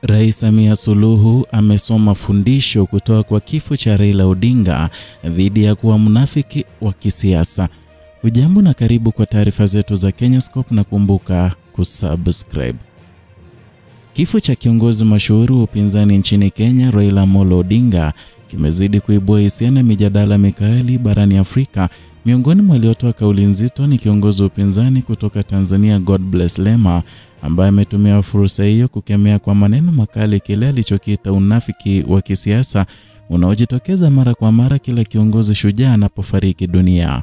Rais Samia Suluhu amesoma fundisho kutoka kwa kifo cha Raila Odinga dhidi ya kuwa mnafiki wa kisiasa. Hujambo na karibu kwa taarifa zetu za Kenyascope na kumbuka kusubscribe. Kifo cha kiongozi mashuhuri wa upinzani nchini Kenya Raila Amolo Odinga kimezidi kuibua hisia na mijadala mikali barani Afrika. Miongoni mwa waliotoa kauli nzito ni kiongozi wa upinzani kutoka Tanzania Godbless Lema, ambaye ametumia fursa hiyo kukemea kwa maneno makali kile alichokiita unafiki wa kisiasa unaojitokeza mara kwa mara kila kiongozi shujaa anapofariki dunia.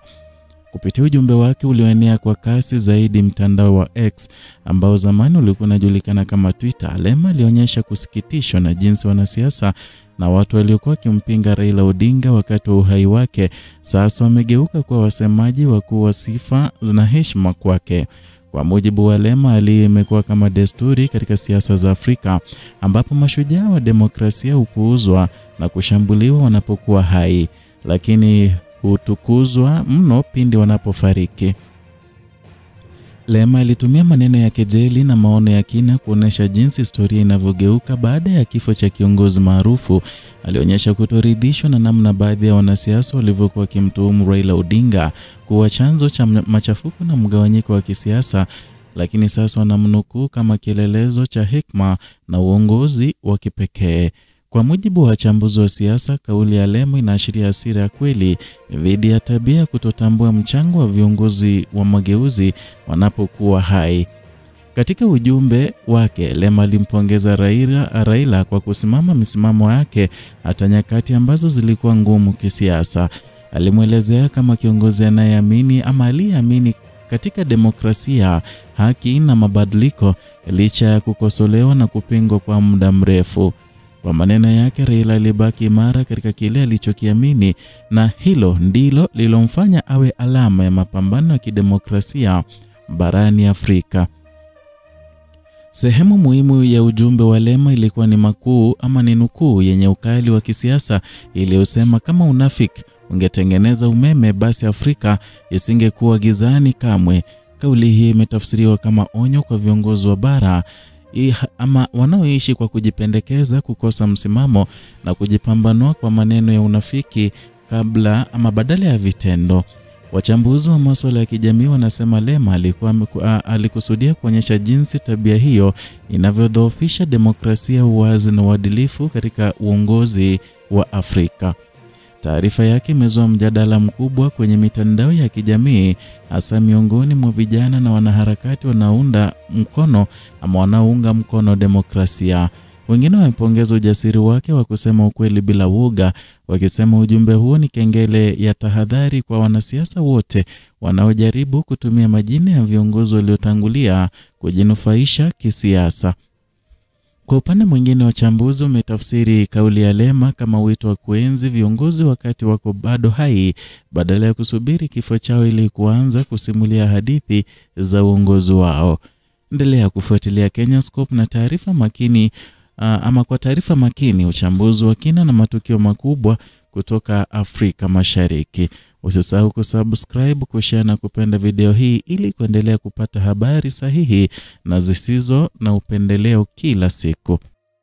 Kupitia ujumbe wake ulioenea kwa kasi zaidi mtandao wa X ambao zamani ulikuwa unajulikana kama Twitter, Lema alionyesha kusikitishwa na jinsi wanasiasa na watu waliokuwa wakimpinga Raila Odinga wakati wa uhai wake sasa wamegeuka kuwa wasemaji wakuu wa sifa na heshima kwake. Kwa mujibu wa Lema, hali imekuwa kama desturi katika siasa za Afrika ambapo mashujaa wa demokrasia hupuuzwa na kushambuliwa wanapokuwa hai, lakini hutukuzwa mno pindi wanapofariki. Lema alitumia maneno ya kejeli na maono ya kina kuonesha jinsi historia inavyogeuka baada ya kifo cha kiongozi maarufu. Alionyesha kutoridhishwa na namna baadhi ya wanasiasa walivyokuwa wakimtuhumu Raila Odinga kuwa chanzo cha machafuko na mgawanyiko wa kisiasa, lakini sasa wanamnukuu kama kielelezo cha hekima na uongozi wa kipekee. Kwa mujibu wa wachambuzi wa siasa, kauli ya Lema inaashiria hasira ya kweli dhidi ya tabia kutotambua mchango wa viongozi wa mageuzi wanapokuwa hai. Katika ujumbe wake, Lema alimpongeza Raila kwa kusimama misimamo yake hata nyakati ambazo zilikuwa ngumu kisiasa. Alimwelezea kama kiongozi anayeamini ama aliyeamini katika demokrasia, haki na mabadiliko licha ya kukosolewa na kupingwa kwa muda mrefu. Kwa maneno yake, Raila alibaki imara katika kile alichokiamini, na hilo ndilo lilomfanya awe alama ya mapambano ya kidemokrasia barani Afrika. Sehemu muhimu ya ujumbe wa Lema ilikuwa ni nukuu yenye ukali wa kisiasa iliyosema kama unafiki ungetengeneza umeme basi Afrika isingekuwa gizani kamwe. Kauli hii imetafsiriwa kama onyo kwa viongozi wa bara ama wanaoishi kwa kujipendekeza, kukosa msimamo na kujipambanua kwa maneno ya unafiki kabla ama badala ya vitendo. Wachambuzi wa masuala ya kijamii wanasema Lema alikusudia kuonyesha jinsi tabia hiyo inavyodhoofisha demokrasia, uwazi na uadilifu katika uongozi wa Afrika. Taarifa yake imezua mjadala mkubwa kwenye mitandao ya kijamii, hasa miongoni mwa vijana na wanaharakati wanaounga mkono demokrasia. Wengine wamepongeza ujasiri wake wa kusema ukweli bila woga, wakisema ujumbe huo ni kengele ya tahadhari kwa wanasiasa wote wanaojaribu kutumia majina ya viongozi waliotangulia kujinufaisha kisiasa. Kwa upande mwingine, wachambuzi wametafsiri kauli ya Lema kama wito wa kuenzi viongozi wakati wako bado hai badala ya kusubiri kifo chao ili kuanza kusimulia hadithi za uongozi wao. Endelea kufuatilia Kenyascope na taarifa makini kwa taarifa makini, uchambuzi wa kina na matukio makubwa kutoka Afrika Mashariki. Usisahau kusubscribe, kushare na kupenda video hii ili kuendelea kupata habari sahihi na zisizo na upendeleo kila siku.